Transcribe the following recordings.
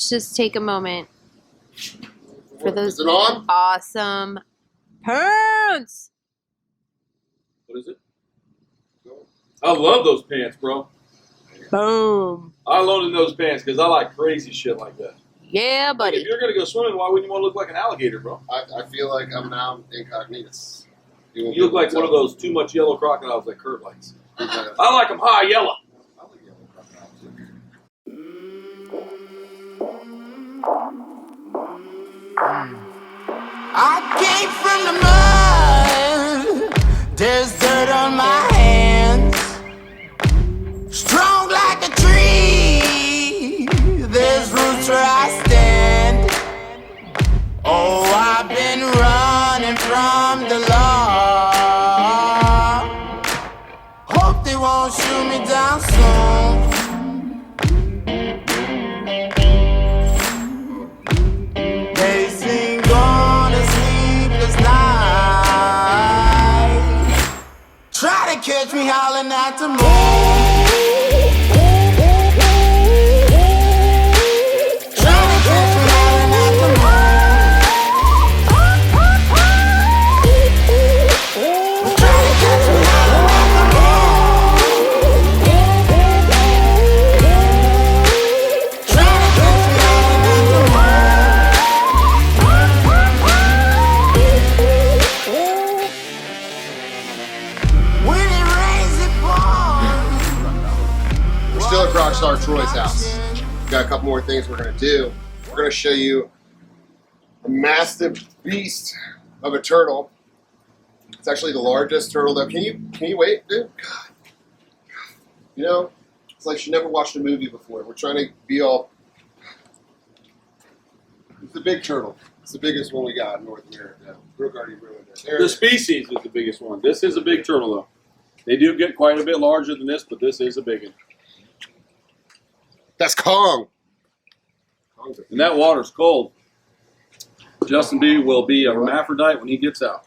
just take a moment for those Is it on? awesome pants. What is it? I love those pants, bro. Boom. I loaned those pants because I like crazy shit like that. Yeah, buddy. If you're gonna go swimming, why wouldn't you want to look like an alligator, bro? I feel like I'm now incognitus. You look like one of those too much yellow crocodiles that Kurt likes. I like them high yellow. I like yellow crocodiles too. I came from the mud. There's dirt on my hands. Strong like a tree. There's roots where I stand. Oh, I've been running from the law. Hope they won't shoot me down soon. They sing on a sleepless night. Try to catch me howling at the moon. Try to catch me howling at the moon. Try to catch me howling at the moon. Try to catch me howling at the moon. When it rains, it pours. We're still at Crocstar Troys' house. We've got a couple more things we're going to do. We're going to show you a massive beast of a turtle. It's actually the largest turtle though. Can you wait, dude? God. You know, it's like she never watched a movie before. We're trying to be all... It's the big turtle. It's the biggest one we got in North America. Brooke already ruined it. There The it is. species is the biggest one. This is a big turtle, though. They do get quite a bit larger than this, but this is a big one. That's Kong. And that water's cold. Justin B will be a hermaphrodite when he gets out.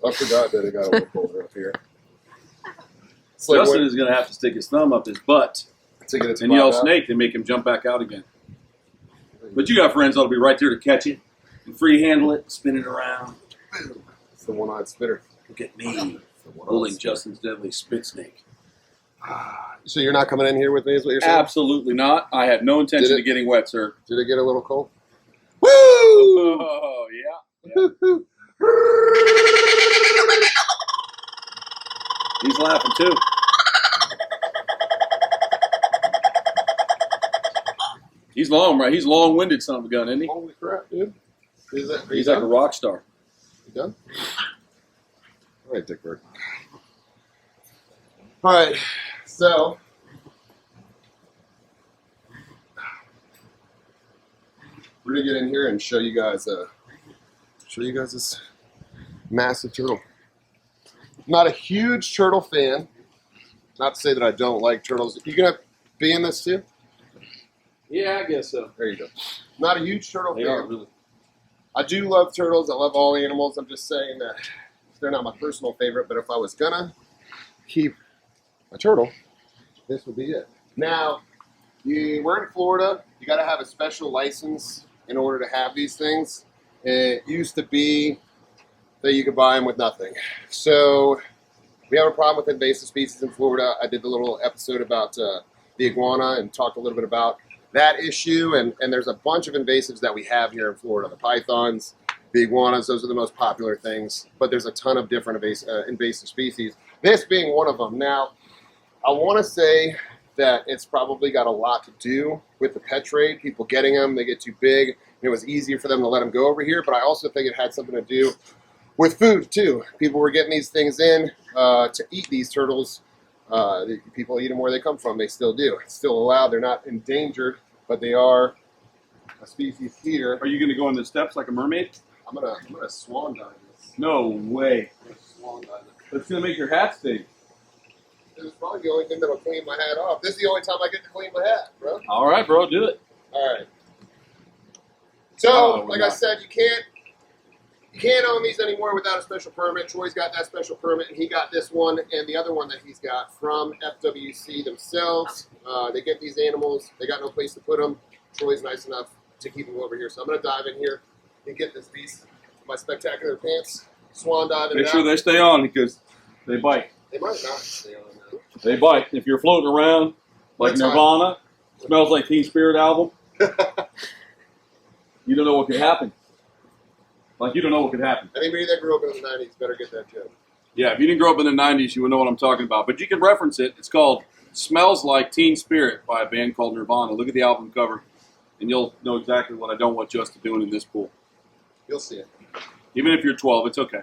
I forgot that it got a little colder up here. It's like Justin when- is going to have to stick his thumb up his butt to get its and yell butt out. snake and make him jump back out again. But you got friends that'll be right there to catch it and free handle it, spin it around. It's the one-eyed spitter. Look at me The one-eyed holding spitter. Justin's deadly spit snake. So you're not coming in here with me, is what you're saying? Absolutely not. I had no intention Did it- of getting wet, sir. Did it get a little cold? Woo! Oh, yeah. He's laughing too. He's long, right? He's long-winded, son of a gun, isn't he? Holy crap, dude! Are you He's like a done? rock star. You done? All right, Dick Bird. All right, so we're gonna get in here and show you guys this massive turtle. Not a huge turtle fan. Not to say that I don't like turtles. You gonna be in this too? Yeah, I guess so. There you go. Not a huge turtle They fan. are really. I do love turtles. I love all animals. I'm just saying that they're not my personal favorite, but if I was gonna keep a turtle, this would be it. Now, we're in Florida. You got to have a special license in order to have these things. It used to be that you could buy them with nothing. So we have a problem with invasive species in Florida. I did the little episode about the iguana and talked a little bit about that issue. And there's a bunch of invasives that we have here in Florida. The pythons, the iguanas, those are the most popular things. But there's a ton of different invasive species, this being one of them. Now, I want to say that it's probably got a lot to do with the pet trade. People getting them, they get too big, and it was easier for them to let them go over here. But I also think it had something to do with food, too. People were getting these things in to eat these turtles. People eat them where they come from. They still do. It's still allowed. They're not endangered, but they are a species here. Are you going to go in the steps like a mermaid? I'm gonna swan dive this. No way. I'm gonna swan dive it. That's going to make your hat stink. This is probably the only thing that'll clean my hat off. This is the only time I get to clean my hat, bro. All right, bro, do it. All right. So, Oh, like we're I not. said, you can't own these anymore without a special permit. Troy's got that special permit, and he got this one and the other one that he's got from FWC themselves. They get these animals. They got no place to put them. Troy's nice enough to keep them over here. So I'm going to dive in here and get this beast in my spectacular pants. Swan dive in. Make sure they stay on because they bite. They might not stay on now. They bite. If you're floating around like That's Nirvana, smells like Teen Spirit album, you don't know what could happen. Like, you don't know what could happen. Anybody that grew up in the 90s better get that joke. Yeah, if you didn't grow up in the 90s, you would know what I'm talking about. But you can reference it. It's called Smells Like Teen Spirit by a band called Nirvana. Look at the album cover, and you'll know exactly what I don't want Justin doing in this pool. You'll see it. Even if you're 12, it's okay.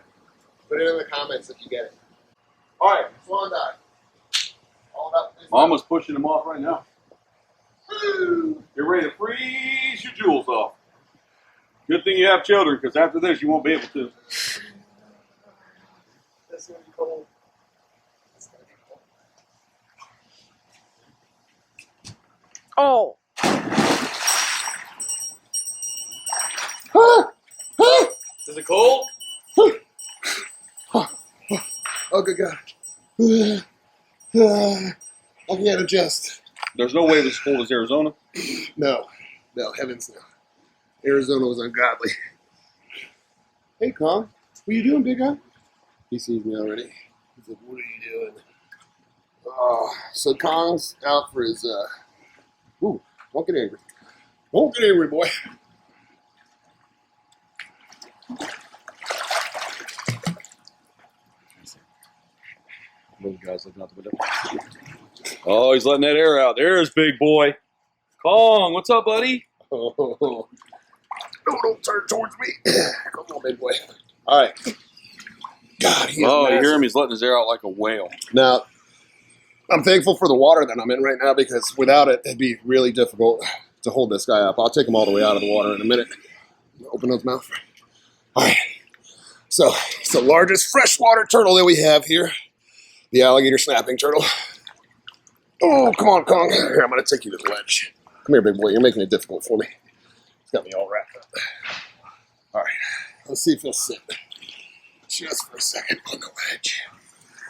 Put it in the comments if you get it. All right, swan dive. All about this. Mama's pushing them off right now. You're ready to freeze your jewels off. Good thing you have children, because after this, you won't be able to. This is going to be cold. It's going to be cold. Oh. Is it cold? Oh, good God. I can't adjust. There's no way it was as cold as Arizona. No, heavens no. Arizona was ungodly. Hey, Kong. What are you doing, big guy? He sees me already. He's like, what are you doing? Oh, so Kong's out for his, ooh, don't get angry. Don't get angry, boy. Oh, he's letting that air out. There's big boy. Kong, what's up, buddy? Oh, no, don't turn towards me. Come on, big boy. All right. God, he is Oh, you massive. hear him? He's letting his air out like a whale. Now, I'm thankful for the water that I'm in right now because without it, it'd be really difficult to hold this guy up. I'll take him all the way out of the water in a minute. Open his mouth. All right. So, it's the largest freshwater turtle that we have here. The alligator snapping turtle. Oh, come on, Kong. Here, I'm going to take you to the ledge. Come here, big boy. You're making it difficult for me. It's got me all wrapped up. All right. Let's see if he'll sit just for a second on the ledge.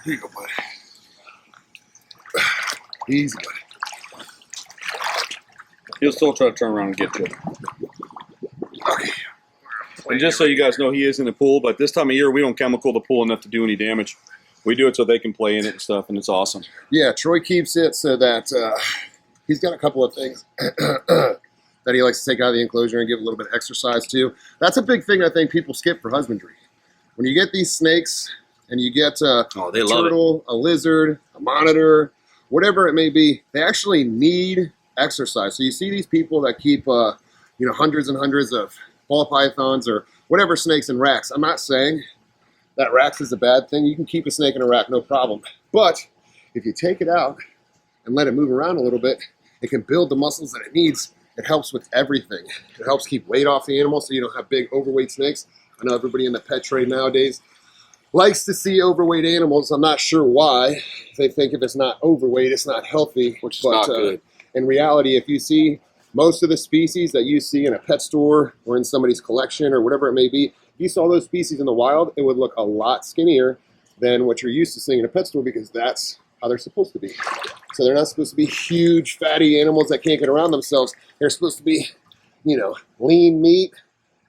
Here you go, buddy. Easy, buddy. He'll still try to turn around and get you. Okay. And just so you guys know, he is in the pool, but this time of year, we don't chemical the pool enough to do any damage. We do it so they can play in it and stuff, and it's awesome. Yeah, Troy keeps it so that he's got a couple of things that he likes to take out of the enclosure and give a little bit of exercise to. That's a big thing I think people skip for husbandry. When you get these snakes and you get a they love turtle, a lizard, a monitor, whatever it may be, they actually need exercise. So you see these people that keep hundreds and hundreds of ball pythons or whatever snakes in racks. I'm not saying that racks is a bad thing. You can keep a snake in a rack, no problem. But if you take it out and let it move around a little bit, it can build the muscles that it needs. It helps with everything. It helps keep weight off the animal so you don't have big overweight snakes. I know everybody in the pet trade nowadays likes to see overweight animals. I'm not sure why. They think if it's not overweight, it's not healthy. Which is not good. In reality, if you see most of the species that you see in a pet store or in somebody's collection or whatever it may be, if you saw those species in the wild, it would look a lot skinnier than what you're used to seeing in a pet store because that's how they're supposed to be. So they're not supposed to be huge, fatty animals that can't get around themselves. They're supposed to be, lean meat,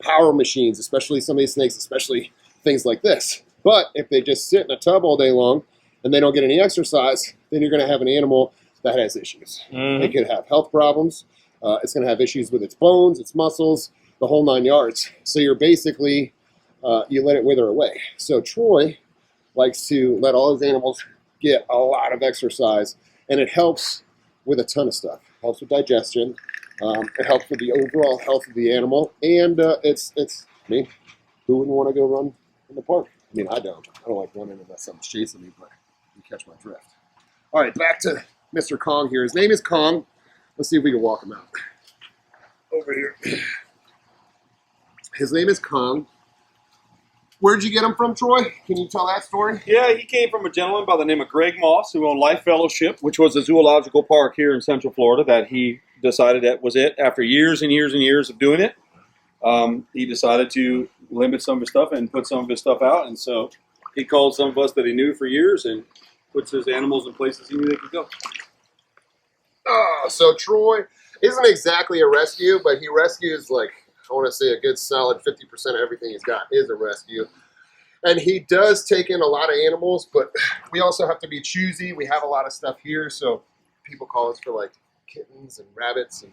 power machines, especially some of these snakes, especially things like this. But if they just sit in a tub all day long and they don't get any exercise, then you're going to have an animal that has issues. It could have health problems. It's going to have issues with its bones, its muscles, the whole 9 yards. So you're basically, you let it wither away. So Troy likes to let all his animals get a lot of exercise, and it helps with a ton of stuff. It helps with digestion. It helps with the overall health of the animal, and who wouldn't want to go run in the park? I mean, I don't like running unless something's chasing me, but you catch my drift. All right, back to Mr. Kong here. His name is Kong. Let's see if we can walk him out. Over here. His name is Kong. Where'd you get him from, Troy? Can you tell that story? Yeah, he came from a gentleman by the name of Greg Moss, who owned Life Fellowship, which was a zoological park here in Central Florida that he decided that was it. After years and years and years of doing it, he decided to limit some of his stuff and put some of his stuff out. And so he called some of us that he knew for years and puts his animals in places he knew they could go. So Troy isn't exactly a rescue, but he rescues, like, I want to say a good solid 50% of everything he's got is a rescue. And he does take in a lot of animals, but we also have to be choosy. We have a lot of stuff here, so people call us for, like, kittens and rabbits and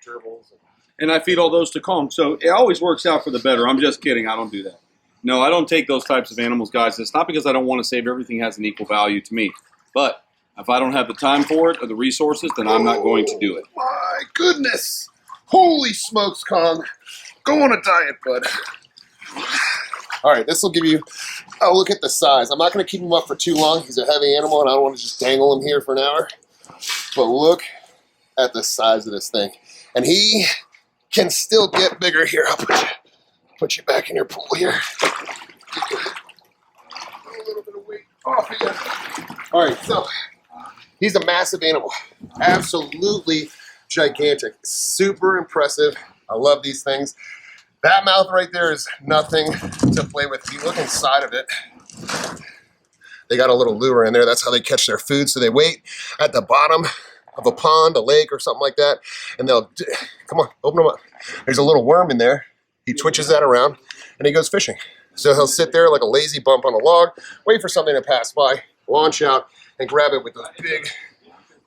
gerbils. And I feed all those to Kong, so it always works out for the better. I'm just kidding. I don't do that. No, I don't take those types of animals, guys. It's not because I don't want to save. Everything has an equal value to me. But if I don't have the time for it or the resources, then I'm not going to do it. My goodness. Holy smokes, Kong. Go on a diet, bud. All right, this will give you, oh, look at the size. I'm not going to keep him up for too long. He's a heavy animal, and I don't want to just dangle him here for an hour. But look at the size of this thing. And he can still get bigger. Here, I'll put you back in your pool here. A little bit of weight off of you. All right, so he's a massive animal. Absolutely gigantic. Super impressive. I love these things. That mouth right there is nothing to play with. If you look inside of it, they got a little lure in there. That's how they catch their food. So they wait at the bottom of a pond, a lake, or something like that, and they'll, come on, open them up. There's a little worm in there. He twitches that around, and he goes fishing. So he'll sit there like a lazy bump on a log, wait for something to pass by, launch out, and grab it with those big,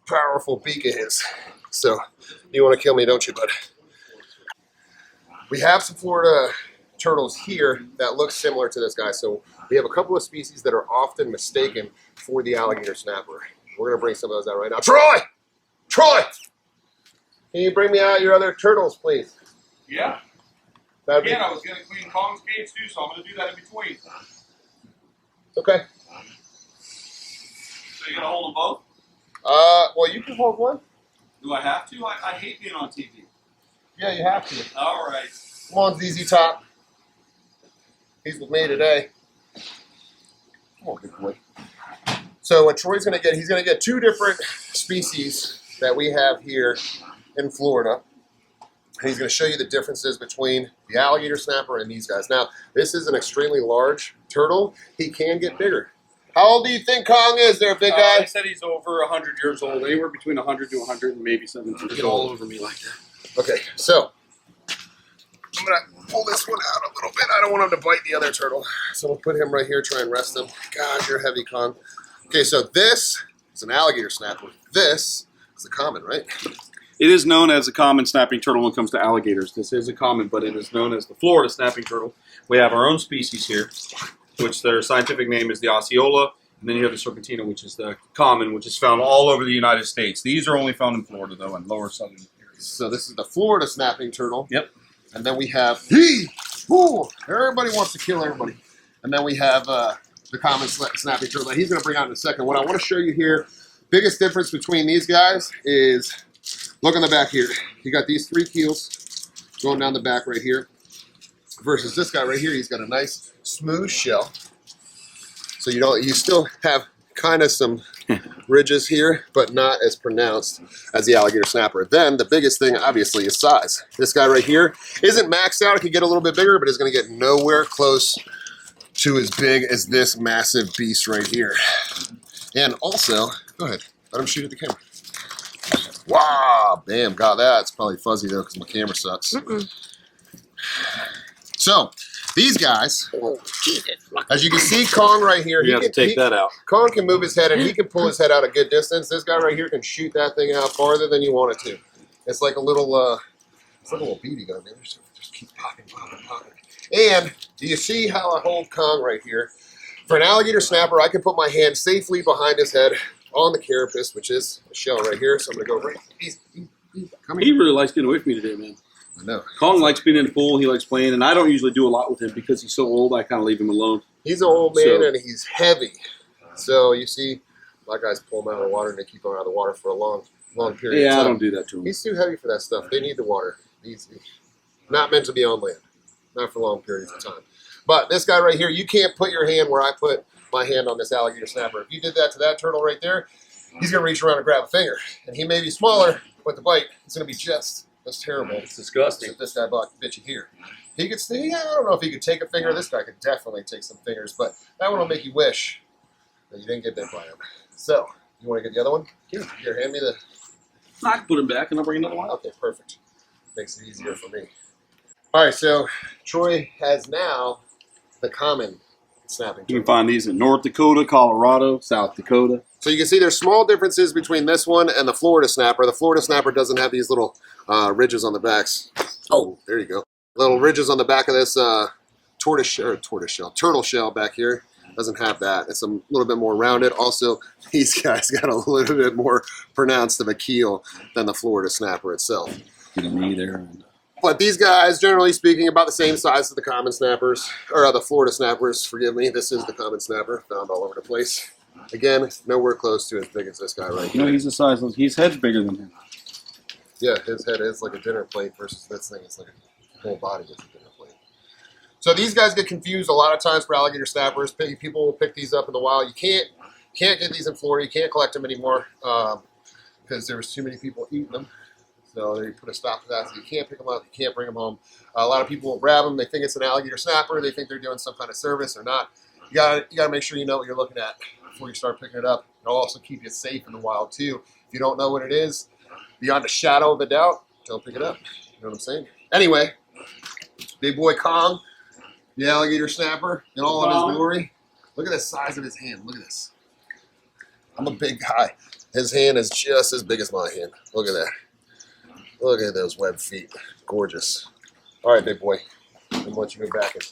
powerful beak of his. So you want to kill me, don't you, bud? We have some Florida turtles here that look similar to this guy. So we have a couple of species that are often mistaken for the alligator snapper. We're going to bring some of those out right now. Troy! Troy! Can you bring me out your other turtles, please? Yeah. Again, I was going to clean Kong's cage too, so I'm going to do that in between. Okay. So you going to hold them both? Well, you can hold one. Do I have to? I hate being on TV. Yeah, you have to. All right. Come on, ZZ Top. He's with me today. Come on, good boy. So what Troy's going to get, he's going to get two different species that we have here in Florida. And he's going to show you the differences between the alligator snapper and these guys. Now, this is an extremely large turtle. He can get bigger. How old do you think Kong is there, big guy? They said he's over 100 years old, anywhere between 100 to 100 and maybe 70 years Get old. all over me like that. Okay, so I'm going to pull this one out a little bit. I don't want him to bite the other turtle. So we'll put him right here, try and rest him. God, you're heavy, Kong. Okay, so this is an alligator snapper. This is a common, right? It is known as a common snapping turtle when it comes to alligators. This is a common, but it is known as the Florida snapping turtle. We have our own species here, which their scientific name is the Osceola, and then you have the Serpentina, which is the common, which is found all over the United States. These are only found in Florida, though, and lower southern areas. So this is the Florida snapping turtle. Yep. And then we have, everybody wants to kill everybody. And then we have the common snapping turtle that he's going to bring out in a second. What I want to show you here, biggest difference between these guys is, look on the back here. You got these three keels going down the back right here. Versus this guy right here, he's got a nice smooth shell. So you still have kind of some ridges here, but not as pronounced as the alligator snapper. Then the biggest thing, obviously, is size. This guy right here isn't maxed out. It can get a little bit bigger, but is going to get nowhere close to as big as this massive beast right here. And also, go ahead, let him shoot at the camera. Wow, bam, got that. It's probably fuzzy though because my camera sucks. So, these guys, as you can see, Kong right here, You have to take that out. Kong can move his head and he can pull his head out a good distance. This guy right here can shoot that thing out farther than you want it to. It's like a little, it's like a little BB gun, man. Just keep popping. And do you see how I hold Kong right here? For an alligator snapper, I can put my hand safely behind his head on the carapace, which is a shell right here. So I'm going to go right. Come He here. really likes getting away from me today, man. I know. Kong likes being in the pool. He likes playing, and I don't usually do a lot with him because he's so old. I kind of leave him alone. He's an old man So- and he's heavy. So you see, my guys pull him out of the water and they keep him out of the water for a long period of Yeah, time. I don't do that to him. He's too heavy for that stuff. They need the water. He's not meant to be on land. Not for long periods of time. But this guy right here, you can't put your hand where I put my hand on this alligator snapper. If you did that to that turtle right there, he's going to reach around and grab a finger. And he may be smaller, but the bite is going to be that's terrible. It's disgusting. If this guy bit you here. He could stay, I don't know if he could take a finger. This guy could definitely take some fingers, but that one will make you wish that you didn't get bit by him. So, you want to get the other one? Here, hand me the I can put him back and I'll bring another one. Okay, perfect. Makes it easier for me. All right, so Troy has now the common snapping You turtle. can find these in North Dakota, Colorado, South Dakota. So you can see there's small differences between this one and the Florida snapper. The Florida snapper doesn't have these little ridges on the backs. Oh, there you go. Little ridges on the back of this turtle shell back here. Doesn't have that. It's a little bit more rounded. Also, these guys got a little bit more pronounced of a keel than the Florida snapper itself. Get a knee there. But these guys, generally speaking, about the same size as the common snappers, or the Florida snappers, forgive me. This is the common snapper, found all over the place. Again, nowhere close to as big as this guy right here. No, he's the size. His head's bigger than him. Yeah, his head is like a dinner plate versus this thing. It's like a whole body is a dinner plate. So these guys get confused a lot of times for alligator snappers. People will pick these up in the wild. You can't get these in Florida. You can't collect them anymore because there was too many people eating them. So they put a stop to that. So you can't pick them up. You can't bring them home. A lot of people will grab them. They think it's an alligator snapper. They think they're doing some kind of service or not. You gotta make sure you know what you're looking at before you start picking it up. It'll also keep you safe in the wild too. If you don't know what it is, beyond a shadow of a doubt, don't pick it up. You know what I'm saying? Anyway, big boy Kong, the alligator snapper, in all of his glory. Look at the size of his hand. Look at this. I'm a big guy. His hand is just as big as my hand. Look at that. Look at those web feet. Gorgeous. All right, big boy. I'm going to let you go back and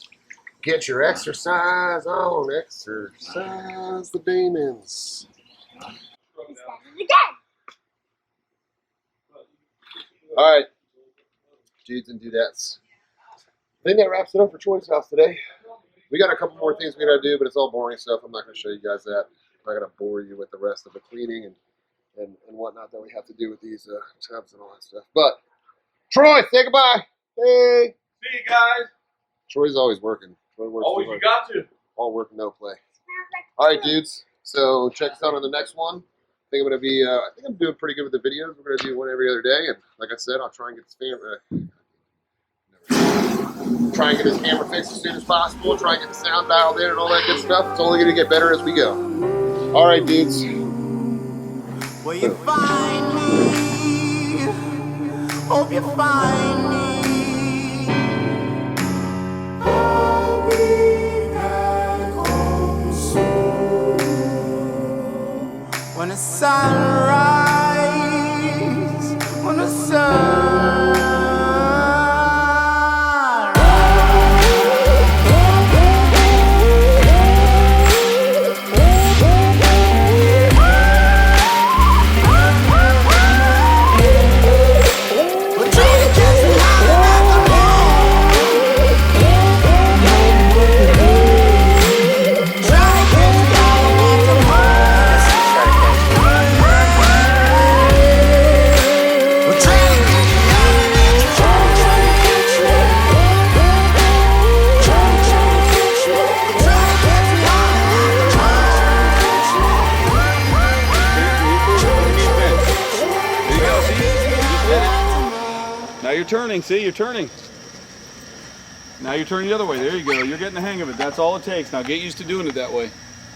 get your exercise on. Exercise the demons. All right, dudes and dudettes. I think that wraps it up for Troy's house today. We got a couple more things we got to do, but it's all boring stuff. I'm not going to show you guys that. I'm not going to bore you with the rest of the cleaning and whatnot that we have to do with these tubs and all that stuff. But Troy, say goodbye. Hey. See you guys. Troy's always working. Troy works Always, you got to. all work, no play. All right, dudes. So check us out on the next one. I think I'm doing pretty good with the videos. We're gonna do one every other day, and like I said, I'll try and get this camera fixed as soon as possible. Try and get the sound dialed in and all that good stuff. It's only gonna get better as we go. All right, dudes. Will you find me? Hope you find me. I'll be back home soon. When the sunrise, when the sun. Now you're turning, see, you're turning. Now you're turning the other way. There you go. You're getting the hang of it. That's all it takes. Now get used to doing it that way.